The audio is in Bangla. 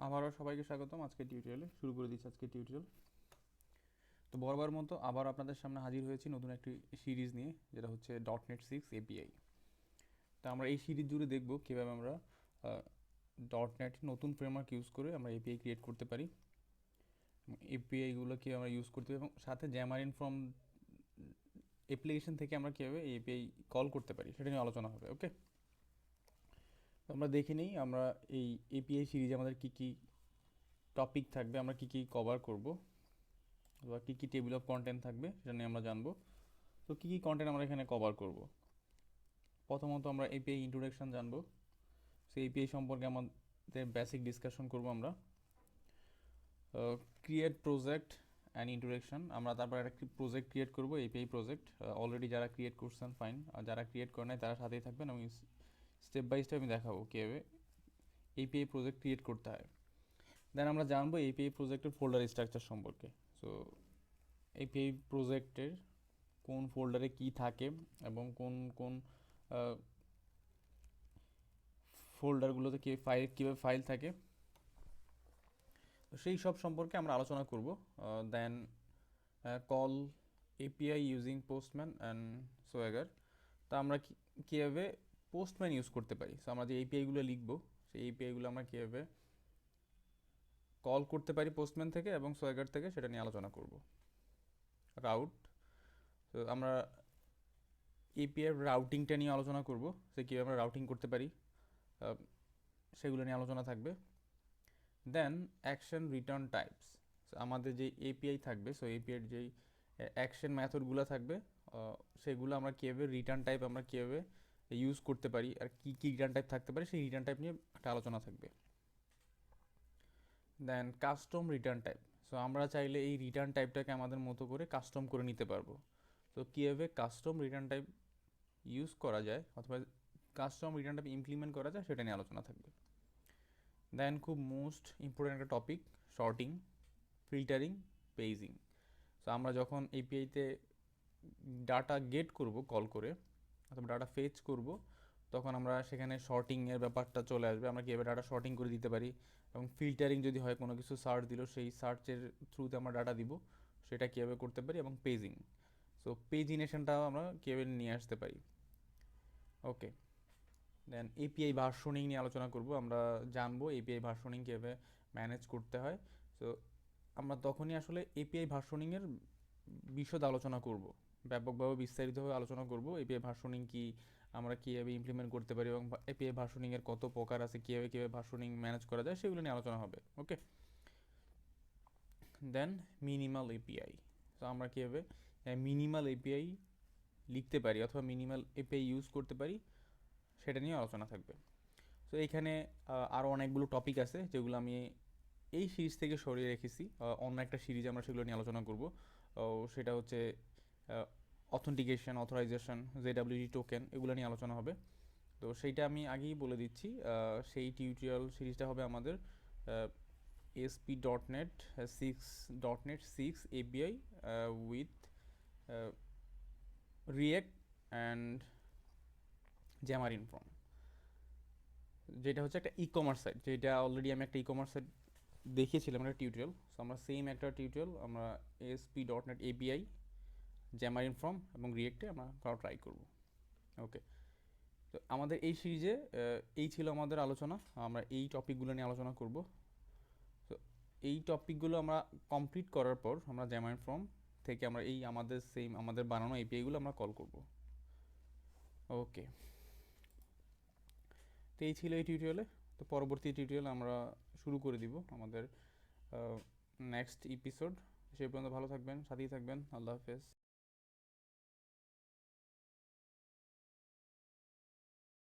আবারও সবাইকে স্বাগতম। আজকে টিউটোরিয়ালে শুরু করে দিচ্ছি আজকে টিউটোরিয়াল। তো বরাবর মতো আবার আপনাদের সামনে হাজির হয়েছি নতুন একটি সিরিজ নিয়ে, যেটা হচ্ছে .NET 6 API। তো আমরা এই সিরিজ জুড়ে দেখব কীভাবে আমরা .NET নতুন ফ্রেমওয়ার্ক ইউজ করে আমরা এপিআই ক্রিয়েট করতে পারি, এপিআইগুলো কীভাবে আমরা ইউজ করতে পারি, এবং সাথে জ্যামারিন ফ্রম অ্যাপ্লিকেশন থেকে আমরা কীভাবে এপিআই কল করতে পারি সেটা নিয়ে আলোচনা হবে। ওকে, তো আমরা দেখে নিই আমরা এই এপিআই সিরিজে আমাদের কী কী টপিক থাকবে, আমরা কী কী কভার করব, বা কী কী টেবিল অফ কন্টেন্ট থাকবে সেটা নিয়ে আমরা জানবো। তো কী কী কন্টেন্ট আমরা এখানে কভার করব। প্রথমত আমরা এপিআই ইন্ট্রোডাকশন জানবো, সেই এপিআই সম্পর্কে আমাদের বেসিক ডিসকাশন করব আমরা। ক্রিয়েট প্রজেক্ট অ্যান্ড ইন্ট্রোডাকশন, আমরা তারপর একটা প্রজেক্ট ক্রিয়েট করব, এপিআই প্রজেক্ট। অলরেডি যারা ক্রিয়েট করছেন ফাইন, আর যারা ক্রিয়েট করে নাই তারা সাথেই থাকবেন, এবং স্টেপ বাই স্টেপ আমি দেখাবো কীভাবে এপিআই প্রজেক্ট ক্রিয়েট করতে হয়। দেন আমরা জানবো এপিআই প্রজেক্টের ফোল্ডার স্ট্রাকচার সম্পর্কে। সো এপিআই প্রজেক্টের কোন ফোল্ডারে কি থাকে এবং কোন কোন ফোল্ডারগুলোতে কীভাবে ফাইল থাকে, তো সেই সব সম্পর্কে আমরা আলোচনা করব। Then call API using Postman and Swagger, তা আমরা কীভাবে পোস্টম্যান ইউজ করতে পারি। সো আমরা যে এপিআইগুলো লিখবো সেই এপিআইগুলো আমরা কীভাবে কল করতে পারি পোস্টম্যান থেকে এবং সোয়াগার থেকে, সেটা নিয়ে আলোচনা করব। রাউট, তো আমরা এপিআই রাউটিংটা নিয়ে আলোচনা করব, সে কীভাবে আমরা রাউটিং করতে পারি সেগুলো নিয়ে আলোচনা থাকবে। দেন অ্যাকশন রিটার্ন টাইপস, আমাদের যে এপিআই থাকবে, সো এপিআইয়ের যেই অ্যাকশন মেথডগুলো থাকবে সেগুলো আমরা কীভাবে রিটার্ন টাইপ আমরা কীভাবে ইউজ করতে পারি, আর কী কী রিটার্ন টাইপ থাকতে পারে সেই রিটার্ন টাইপ নিয়ে একটা আলোচনা থাকবে। দেন কাস্টম রিটার্ন টাইপ, সো আমরা চাইলে এই রিটার্ন টাইপটাকে আমাদের মতো করে কাস্টম করে নিতে পারবো। তো কীভাবে কাস্টম রিটার্ন টাইপ ইউজ করা যায় অথবা কাস্টম রিটার্ন টাইপ ইমপ্লিমেন্ট করা যায় সেটা নিয়ে আলোচনা থাকবে। দেন খুব মোস্ট ইম্পর্টেন্ট একটা topic, sorting, filtering, paging. So আমরা যখন এপিআইতে ডাটা গেট করব কল করে অথবা ডাটা ফেচ করব, তখন আমরা সেখানে শর্টিংয়ের ব্যাপারটা চলে আসবে, আমরা কীভাবে ডাটা শর্টিং করে দিতে পারি, এবং ফিল্টারিং যদি হয় কোনো কিছু সার্চ দিল সেই সার্চের থ্রুতে আমরা ডাটা দিব সেটা কীভাবে করতে পারি, এবং পেজিং, সো পেজিনেশনটাও আমরা কীভাবে নিয়ে আসতে পারি। ওকে, দেন এপিআই ভার্সনিং নিয়ে আলোচনা করব, আমরা জানবো এপিআই ভার্সনিং কীভাবে ম্যানেজ করতে হয়। সো আমরা তখনই আসলে এপিআই ভার্সনিংয়ের বিশদ আলোচনা করব, ব্যাপকভাবে বিস্তারিতভাবে আলোচনা করব এপিআই ভার্সনিং কি, আমরা কীভাবে ইমপ্লিমেন্ট করতে পারি, এবং এপিআই ভার্সনিংয়ের কত প্রকার আছে, কীভাবে ভার্সনিং ম্যানেজ করা যায় সেগুলো নিয়ে আলোচনা হবে। ওকে, দেন মিনিমাল এপিআই, তো আমরা কীভাবে মিনিমাল এপিআই লিখতে পারি অথবা মিনিমাল এপিআই ইউজ করতে পারি সেটা নিয়ে আলোচনা থাকবে। সো এইখানে আরও অনেকগুলো টপিক আছে যেগুলো আমি এই সিরিজ থেকে সরিয়ে রেখেছি, অন্য একটা সিরিজে আমরা সেগুলো নিয়ে আলোচনা করব। সেটা হচ্ছে অথেন্টিকেশন, অথরাইজেশন, জেডাব্লিউটি টোকেন, এগুলো নিয়ে আলোচনা হবে। তো সেইটা আমি আগেই বলে দিচ্ছি, সেই টিউটোরিয়াল সিরিজটা হবে আমাদের ASP.NET 6 API with React and Xamarin form, যেটা হচ্ছে একটা ই কমার্স সাইট, যেটা অলরেডি আমি একটা ই কমার্স সাইট দেখিয়েছিলাম একটা টিউটোরিয়াল। সো আমরা সেম একটা টিউটোরিয়াল আমরা ASP.NET API, জ্যামারিন ফ্রম এবং রিয়েক্টে আমরা ট্রাই করব। ওকে, তো আমাদের এই সিরিজে এই ছিল আমাদের আলোচনা, আমরা এই টপিকগুলো নিয়ে আলোচনা করব। তো এই টপিকগুলো আমরা কমপ্লিট করার পর আমরা জ্যামারিন ফ্রম থেকে আমরা এই আমাদের বানানো এপিআইগুলো আমরা কল করব। ওকে, তো এই ছিল এই টিউটোরিয়ালে। তো পরবর্তী টিউটোরিয়াল আমরা শুরু করে দিব আমাদের নেক্সট এপিসোড। সে পর্যন্ত ভালো থাকবেন, সাথেই থাকবেন। আল্লাহ হাফেজ।